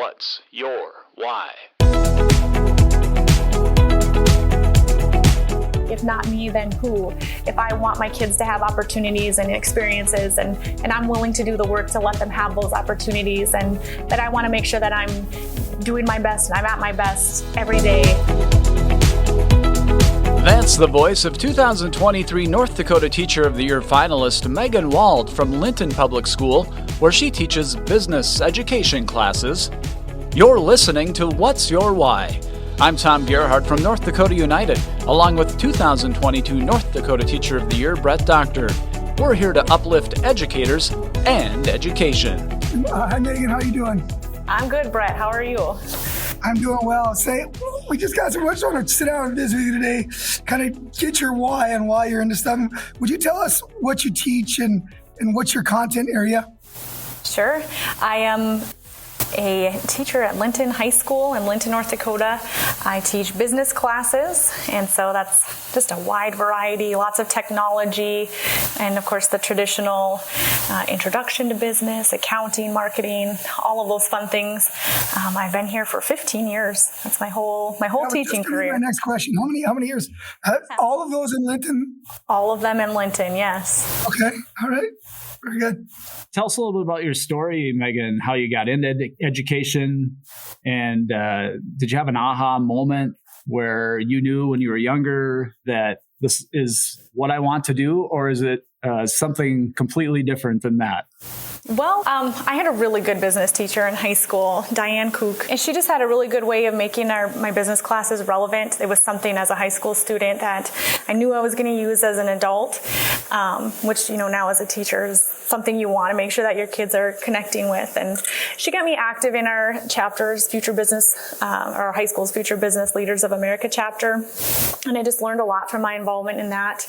What's your why? If not me, then who? If I want my kids to have opportunities and experiences and I'm willing to do the work to let them have those opportunities, and that I want to make sure that I'm doing my best and I'm at my best every day. That's the voice of 2023 North Dakota Teacher of the Year finalist Megan Wald from Linton Public School, where she teaches business education classes. You're listening to What's Your Why? I'm Tom Gerhardt from North Dakota United, along with 2022 North Dakota Teacher of the Year Brett Doctor. We're here to uplift educators and education. Hi Megan, how you doing? I'm good, Brett. How are you? I'm doing well. We just got some. I just want to sit down and visit with you today, kind of get your why and why you're into stuff. Would you tell us what you teach and what's your content area? Sure. I am a teacher at Linton High School in Linton, North Dakota. I teach business classes, and so that's just a wide variety, lots of technology, and of course the traditional introduction to business, accounting, marketing, all of those fun things. I've been here for 15 years. That's my whole teaching career. My next question: How many years? All of those in Linton? All of them in Linton, yes. Okay, all right, very good. Tell us a little bit about your story, Megan, how you got into education, and did you have an aha moment where you knew when you were younger that this is what I want to do, or is it something completely different than that? Well, I had a really good business teacher in high school, Diane Kook, and she just had a really good way of making my business classes relevant. It was something as a high school student that I knew I was going to use as an adult, which, now as a teacher is something you want to make sure that your kids are connecting with. And she got me active in our chapter's Future Business, our high school's Future Business Leaders of America chapter. And I just learned a lot from my involvement in that.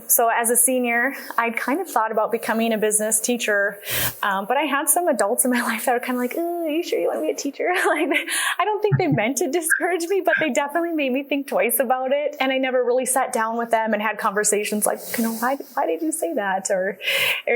So as a senior, I'd kind of thought about becoming a business teacher. But I had some adults in my life that were kind of like, are you sure you want to be a teacher? I don't think they meant to discourage me, but they definitely made me think twice about it. And I never really sat down with them and had conversations like, why did you say that? Or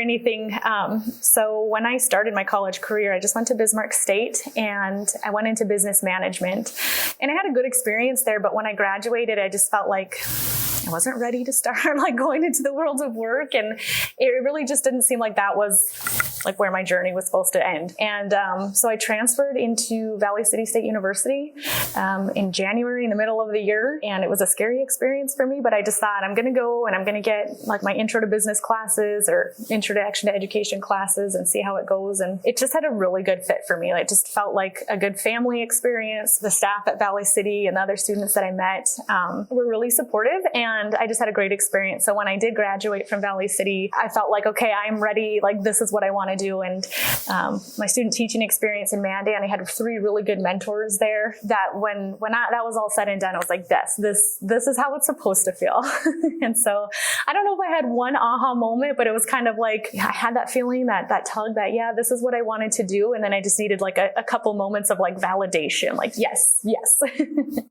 anything. So when I started my college career, I just went to Bismarck State and I went into business management. And I had a good experience there, but when I graduated, I just felt like I wasn't ready to start going into the world of work, and it really just didn't seem like that was where my journey was supposed to end. And so I transferred into Valley City State University in January, in the middle of the year, and it was a scary experience for me, but I just thought I'm going to go and I'm going to get my intro to business classes or introduction to education classes and see how it goes. And it just had a really good fit for me. It just felt like a good family experience. The staff at Valley City and the other students that I met were really supportive, and I just had a great experience. So when I did graduate from Valley City, I felt like, okay, I'm ready. This is what I want to do. And my student teaching experience in Mandan, I had 3 really good mentors there that when that was all said and done, I was like, this is how it's supposed to feel. And so I don't know if I had one aha moment, but it was kind of I had that feeling, that tug that, yeah, this is what I wanted to do. And then I just needed a couple moments of validation, yes.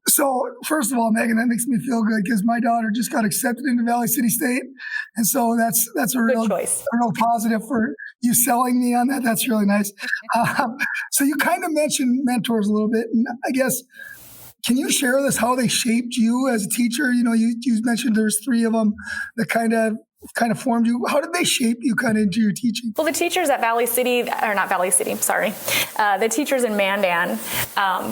So first of all, Megan, that makes me feel good because my daughter just got accepted into Valley City State. And so that's a real choice. A real positive for you selling me on that. That's really nice. So you kind of mentioned mentors a little bit, and I guess, can you share with us how they shaped you as a teacher? You mentioned there's 3 of them that kind of formed you. How did they shape you kind of into your teaching? Well, the teachers at Valley City, or not Valley City, sorry, the teachers in Mandan,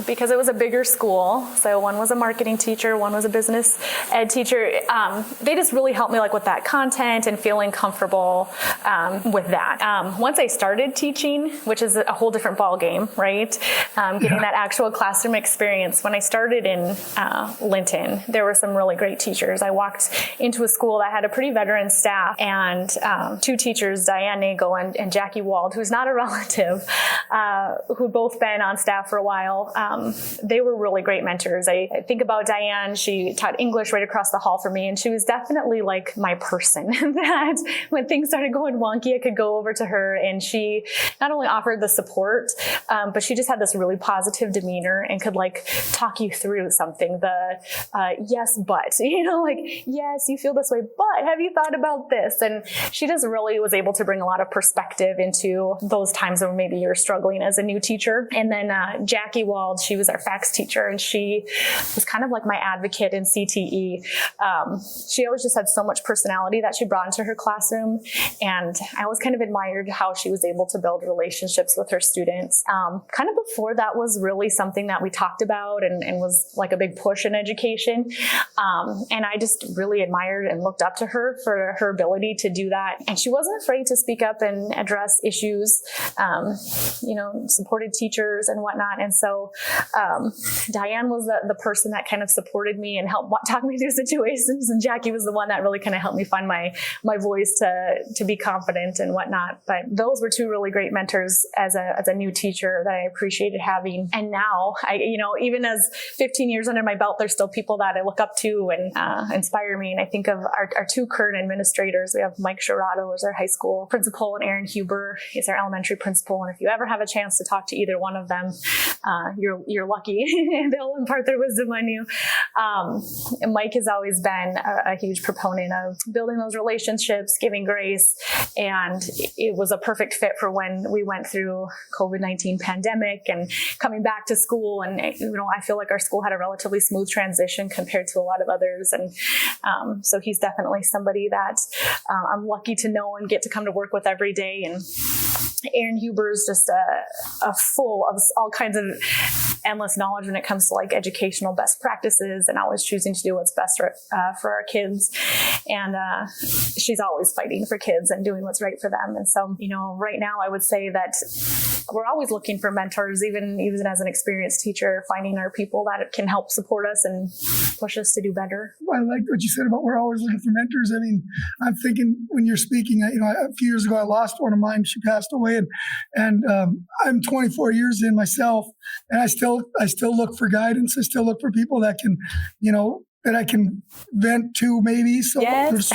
because it was a bigger school, so one was a marketing teacher, one was a business ed teacher, they just really helped me with that content and feeling comfortable with that. Once I started teaching, which is a whole different ball game, right? Getting that actual classroom experience. When I started in Linton, there were some really great teachers. I walked into a school that had a pretty veteran staff, and 2 teachers, Diane Nagel and Jackie Wald, who's not a relative, who'd both been on staff for a while. They were really great mentors. I think about Diane, she taught English right across the hall from me, and she was definitely my person that when things started going wonky, I could go over to her, and she not only offered the support, but she just had this really positive demeanor and could talk you through something. Yes, but, yes, you feel this way, but have you thought about about this? And she just really was able to bring a lot of perspective into those times when maybe you're struggling as a new teacher. And then Jackie Wald, she was our FACS teacher, and she was kind of like my advocate in CTE. She always just had so much personality that she brought into her classroom, and I always kind of admired how she was able to build relationships with her students. Kind of before that was really something that we talked about and was like a big push in education. And I just really admired and looked up to her for her ability to do that. And she wasn't afraid to speak up and address issues, supported teachers and whatnot. And so Diane was the person that kind of supported me and helped talk me through situations. And Jackie was the one that really kind of helped me find my voice to be confident and whatnot. But those were two really great mentors as a new teacher that I appreciated having. And now, even as 15 years under my belt, there's still people that I look up to and inspire me. And I think of our two current administrators. We have Mike Shirato as our high school principal, and Aaron Huber is our elementary principal. And if you ever have a chance to talk to either one of them, you're lucky. They'll impart their wisdom on you. And Mike has always been a huge proponent of building those relationships, giving grace. And it was a perfect fit for when we went through COVID-19 pandemic and coming back to school. And, I feel like our school had a relatively smooth transition compared to a lot of others. And so he's definitely somebody that I'm lucky to know and get to come to work with every day. And Aaron Huber is just a full of all kinds of endless knowledge when it comes to like educational best practices and always choosing to do what's best for our kids. And she's always fighting for kids and doing what's right for them. And so, right now I would say that we're always looking for mentors, even as an experienced teacher, finding our people that can help support us and push us to do better. Well, I like what you said about we're always looking for mentors. I mean, I'm thinking when you're speaking, a few years ago, I lost one of mine. She passed away, and I'm 24 years in myself, and I still look for guidance. I still look for people that can, that I can vent to maybe. So yes.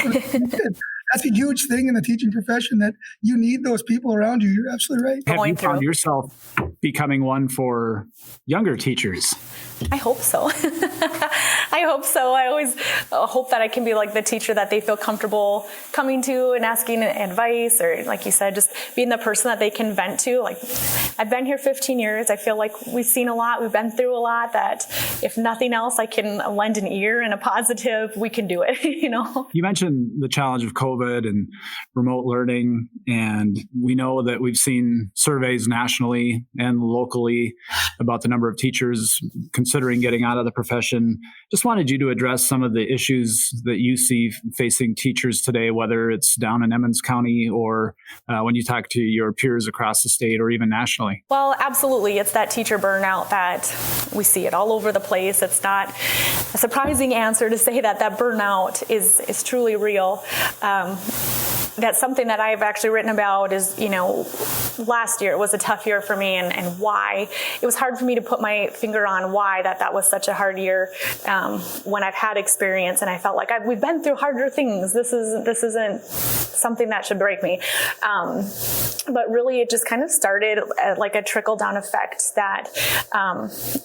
That's a huge thing in the teaching profession, that you need those people around you. You're absolutely right. Have you found yourself becoming one for younger teachers? I hope so. I hope so. I always hope that I can be like the teacher that they feel comfortable coming to and asking advice, or like you said, just being the person that they can vent to. Like, I've been here 15 years. I feel like we've seen a lot. We've been through a lot, that if nothing else, I can lend an ear and a positive, we can do it, You mentioned the challenge of COVID and remote learning, and we know that we've seen surveys nationally and locally about the number of teachers considering getting out of the profession. Just wanted you to address some of the issues that you see facing teachers today, whether it's down in Emmons County or when you talk to your peers across the state or even nationally. Well, absolutely. It's that teacher burnout that we see it all over the place. It's not a surprising answer to say that burnout is truly real. That's something that I've actually written about is, last year it was a tough year for me, and why. It was hard for me to put my finger on why that was such a hard year when I've had experience and I felt like we've been through harder things. This isn't something that should break me. But really it just kind of started like a trickle-down effect that,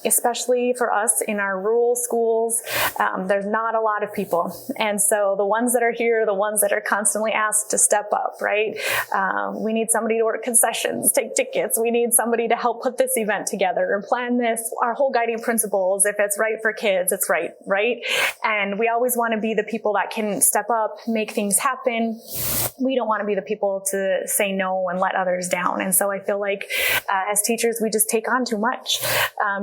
especially for us in our rural schools, there's not a lot of people. And so the ones that are here, the ones that are constantly asked to step up, right? We need somebody to work concessions, take tickets. We need somebody to help put this event together and plan this. Our whole guiding principle is if it's right for kids, it's right? And we always want to be the people that can step up, make things happen. We don't want to be the people to say no and let others down. And so I feel like as teachers, we just take on too much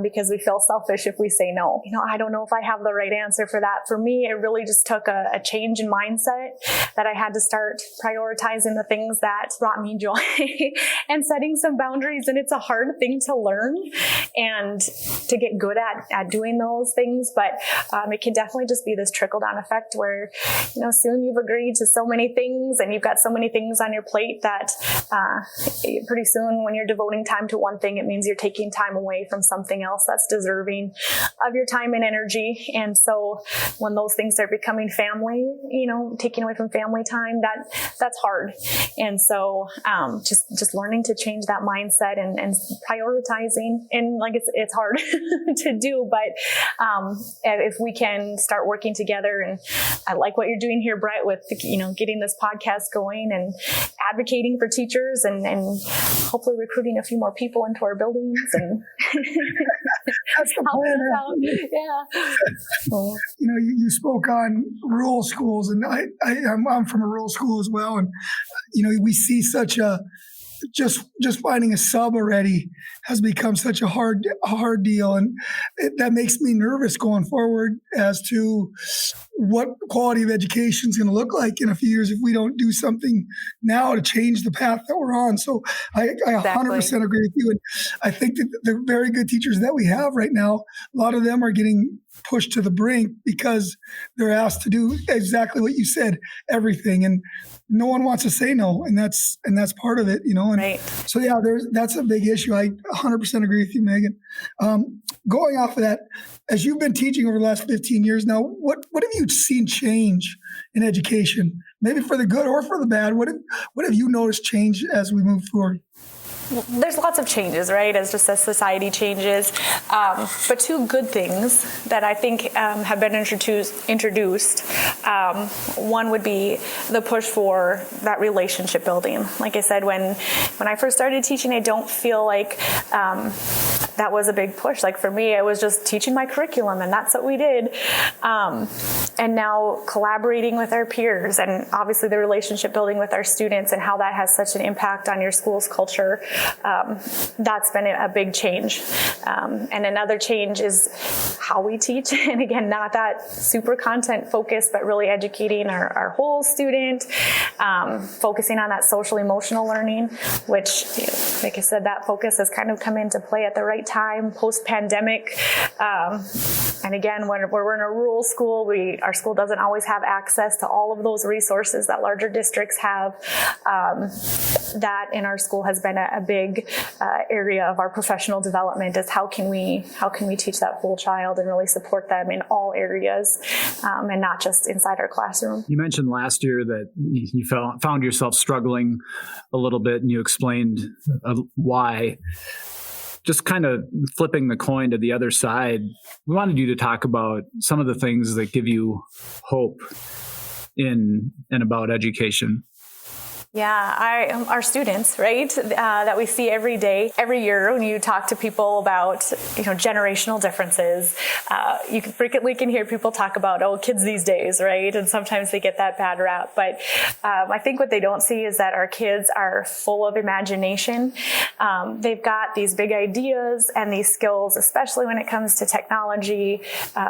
because we feel selfish if we say no. I don't know if I have the right answer for that. For me, it really just took a change in mindset that I had to start prioritizing the things that brought me joy and setting some boundaries. And it's a hard thing to learn and to get good at doing those things. But it can definitely just be this trickle-down effect where, soon you've agreed to so many things and you've got so many things on your plate that pretty soon when you're devoting time to one thing, it means you're taking time away from something something else that's deserving of your time and energy. And so when those things start becoming family, taking away from family time, that's hard. And so just learning to change that mindset and prioritizing, and like it's hard to do, but if we can start working together, and I like what you're doing here, Brett, with getting this podcast going and advocating for teachers and hopefully recruiting a few more people into our buildings and That's the plan. Yeah. You spoke on rural schools, and I'm from a rural school as well, and we see such a just finding a sub already has become such a hard deal, and that makes me nervous going forward as to what quality of education is going to look like in a few years if we don't do something now to change the path that we're on. So I 100% agree with you, and I think that the very good teachers that we have right now, a lot of them are getting pushed to the brink because they're asked to do exactly what you said, everything, and no one wants to say no, and that's part of it, And right. So yeah, that's a big issue. I 100% agree with you, Megan. Going off of that, as you've been teaching over the last 15 years now, what have you seen change in education? Maybe for the good or for the bad. What have you noticed change as we move forward? There's lots of changes, right, as society changes. But two good things that I think have been introduced. One would be the push for that relationship building. Like I said, when I first started teaching, I don't feel like that was a big push. Like for me, I was just teaching my curriculum, and that's what we did. And now collaborating with our peers, and obviously the relationship building with our students, and how that has such an impact on your school's culture. That's been a big change. And another change is how we teach. And again, not that super content focused, but really educating our whole student, focusing on that social emotional learning, which, like I said, that focus has kind of come into play at the right time post-pandemic. And again, when we're in a rural school, our school doesn't always have access to all of those resources that larger districts have. That in our school has been a big area of our professional development, is how can we teach that whole child and really support them in all areas, and not just inside our classroom. You mentioned last year that you found yourself struggling a little bit, and you explained why. Just kind of flipping the coin to the other side, we wanted you to talk about some of the things that give you hope in and about education. Yeah, our students, right, that we see every day, every year when you talk to people about, generational differences, you frequently can hear people talk about, kids these days, right? And sometimes they get that bad rap. But I think what they don't see is that our kids are full of imagination. They've got these big ideas and these skills, especially when it comes to technology.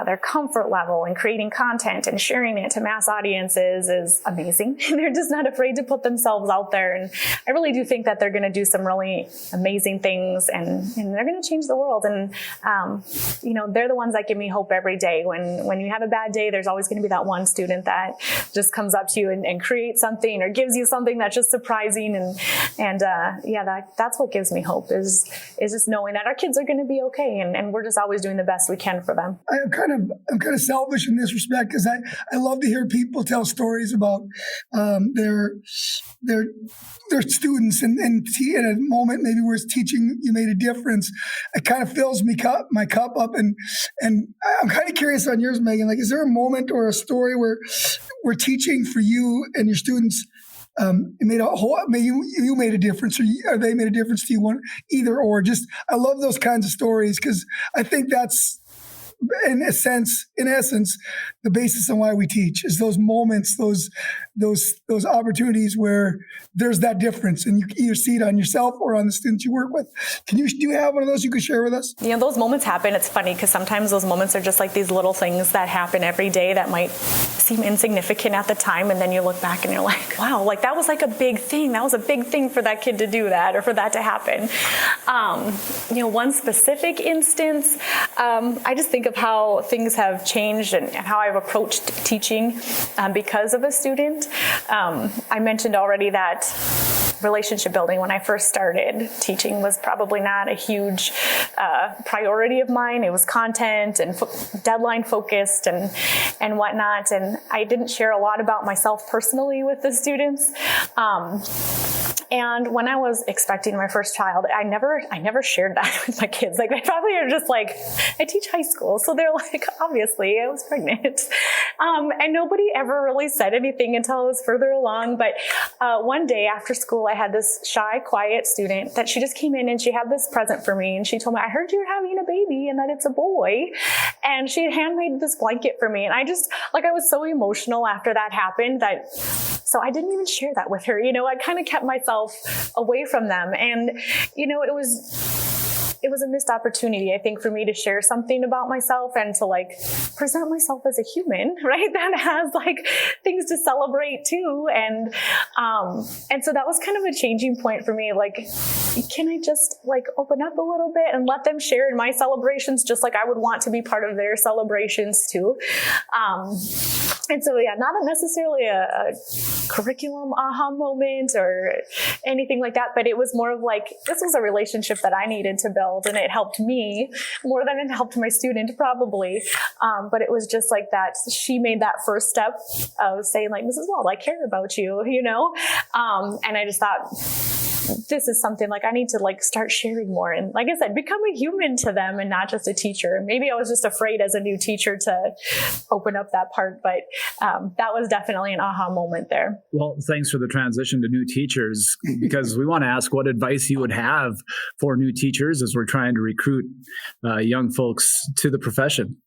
Their comfort level in creating content and sharing it to mass audiences is amazing. They're just not afraid to put themselves out there, and I really do think that they're going to do some really amazing things, and they're going to change the world. And they're the ones that give me hope every day. When you have a bad day, there's always going to be that one student that just comes up to you and creates something or gives you something that's just surprising. And that's what gives me hope is just knowing that our kids are going to be okay, and we're just always doing the best we can for them. I'm kind of selfish in this respect, because I love to hear people tell stories about their students, and in a moment maybe where it's teaching you made a difference. It kind of fills my cup up, and I'm kind of curious on yours, Megan. Like, is there a moment or a story where teaching for you and your students you made a difference, or they made a difference to you? One, either or. Just, I love those kinds of stories, because I think that's, in essence, the basis on why we teach, is those moments, those opportunities where there's that difference, and you either see it on yourself or on the students you work with. Do you have one of those you could share with us? Those moments happen. It's funny because sometimes those moments are just like these little things that happen every day that might seem insignificant at the time, and then you look back and you're like, wow, like that was like a big thing. That was a big thing for that kid to do that, or for that to happen. One specific instance, I just think of how things have changed and how I've approached teaching because of a student. I mentioned already that relationship building when I first started teaching was probably not a huge priority of mine. It was content and deadline focused and whatnot. And I didn't share a lot about myself personally with the students. And when I was expecting my first child, I never shared that with my kids. Like, they probably are just like, I teach high school. So they're like, obviously I was pregnant. And nobody ever really said anything until I was further along. But one day after school, I had this shy, quiet student that she just came in and she had this present for me. And she told me, I heard you're having a baby and that it's a boy. And she had handmade this blanket for me. And I was so emotional after that happened so I didn't even share that with her. I kind of kept myself away from them. And, it was a missed opportunity, I think, for me to share something about myself and to present myself as a human, right? That has things to celebrate too. And so that was kind of a changing point for me. Can I just open up a little bit and let them share in my celebrations, just like I would want to be part of their celebrations too. And so, not necessarily a curriculum aha moment or anything like that, but it was more of this was a relationship that I needed to build, and it helped me more than it helped my student probably. But it was just that she made that first step of saying Mrs. Wald, I care about you, and I just thought, this is something I need to start sharing more. And like I said, become a human to them and not just a teacher. Maybe I was just afraid as a new teacher to open up that part, but that was definitely an aha moment there. Well, thanks for the transition to new teachers, because we want to ask what advice you would have for new teachers as we're trying to recruit young folks to the profession.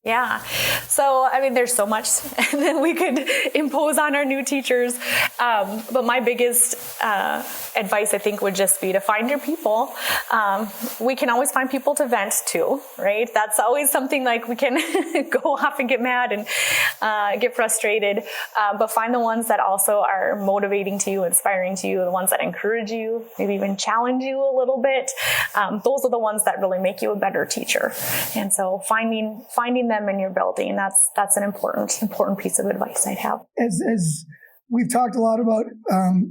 Yeah. So, there's so much that we could impose on our new teachers. But my biggest advice, I think, would just be to find your people. We can always find people to vent to, right? That's always something we can go off and get mad and get frustrated. But find the ones that also are motivating to you, inspiring to you, the ones that encourage you, maybe even challenge you a little bit. Those are the ones that really make you a better teacher. And so finding them in your building, that's an important piece of advice I'd have. As we've talked a lot about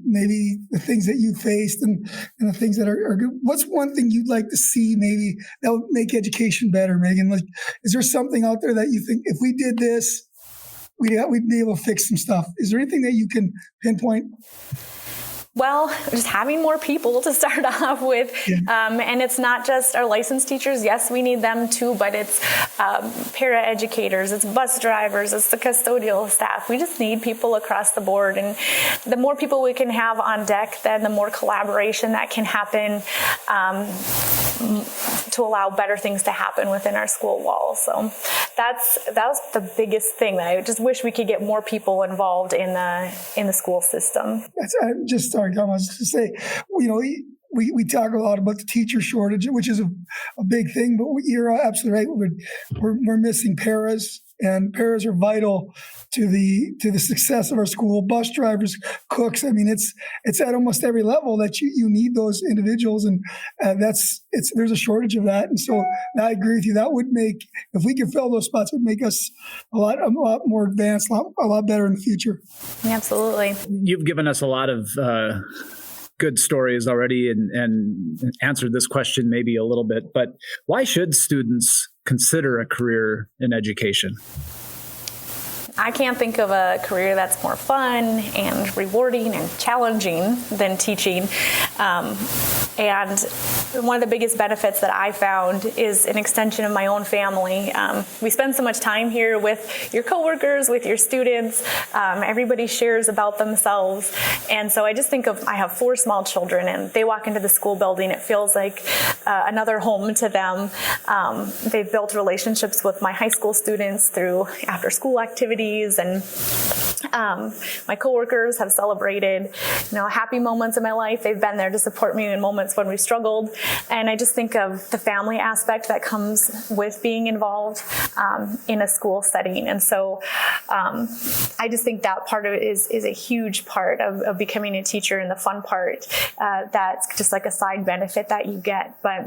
maybe the things that you faced and the things that are good. What's one thing you'd like to see maybe that would make education better, Megan? Is there something out there that you think if we did this, we'd be able to fix some stuff? Is there anything that you can pinpoint? Well, just having more people to start off with. Yeah. And it's not just our licensed teachers. Yes, we need them too, but it's para-educators, it's bus drivers, it's the custodial staff. We just need people across the board. And the more people we can have on deck, then the more collaboration that can happen to allow better things to happen within our school walls. So that was the biggest thing. That I just wish we could get more people involved in the school system. I'm just sorry, Tom. I was just to say, we talk a lot about the teacher shortage, which is a big thing. But you're absolutely right. We're missing paras, and paras are vital to the success of our school. Bus drivers, cooks. It's at almost every level that you need those individuals, and there's a shortage of that. And so I agree with you. That would make, if we could fill those spots, it would make us a lot more advanced, a lot better in the future. Absolutely. You've given us a lot of good stories already and answered this question maybe a little bit, but why should students consider a career in education? I can't think of a career that's more fun and rewarding and challenging than teaching. And one of the biggest benefits that I found is an extension of my own family. We spend so much time here with your coworkers, with your students. Everybody shares about themselves. And so I just think I have 4 small children, and they walk into the school building. It feels like another home to them. They've built relationships with my high school students through after school activities, and my coworkers have celebrated, happy moments in my life. They've been there to support me in moments when we struggled. And I just think of the family aspect that comes with being involved in a school setting. And so I just think that part of it is a huge part of becoming a teacher, and the fun part that's just a side benefit that you get. But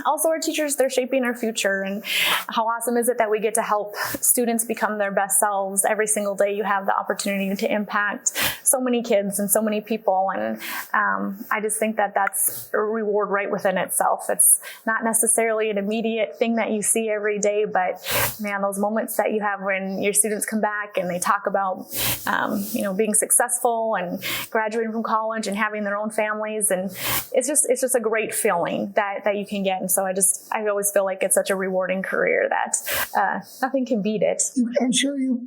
also our teachers, they're shaping our future. And how awesome is it that we get to help students become their best selves every single day. You have have the opportunity to impact so many kids and so many people. And I just think that that's a reward right within itself. It's not necessarily an immediate thing that you see every day, but man, those moments that you have when your students come back and they talk about, being successful and graduating from college and having their own families. And it's just a great feeling that you can get. And so I always feel like it's such a rewarding career that nothing can beat it. I'm sure you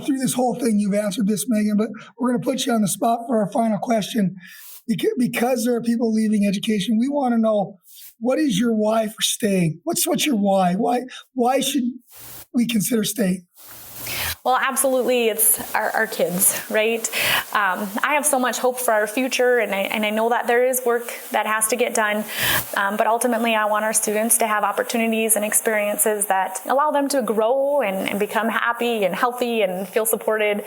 through this whole thing, you've answered this, Megan, but we're going to put you on the spot for our final question. Because there are people leaving education, we want to know, what is your why for staying? What's your why? Why should we consider staying? Well, absolutely, it's our kids, right? I have so much hope for our future, and I know that there is work that has to get done, but ultimately I want our students to have opportunities and experiences that allow them to grow and become happy and healthy and feel supported.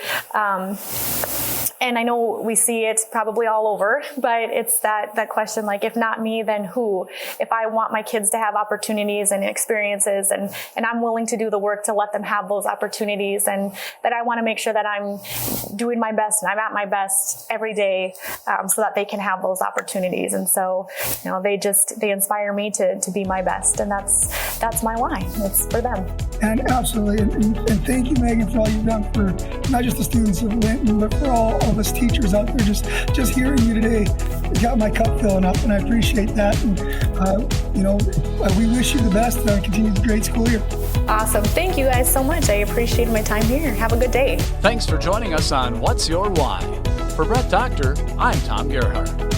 And I know we see it probably all over, but it's that question, like, if not me, then who? If I want my kids to have opportunities and experiences, and I'm willing to do the work to let them have those opportunities, and that I want to make sure that I'm doing my best and I'm at my best every day, so that they can have those opportunities. And so, they inspire me to be my best, and that's my why. It's for them. And absolutely, and thank you, Megan, for all you've done for not just the students of Linton, but for all of us teachers out there. Just hearing you today got my cup filling up, and I appreciate that. And we wish you the best and a continued great school year. Awesome. Thank you guys so much. I appreciate my time here. Have a good day. Thanks for joining us on What's Your Why? For Brett Doctor, I'm Tom Gerhardt.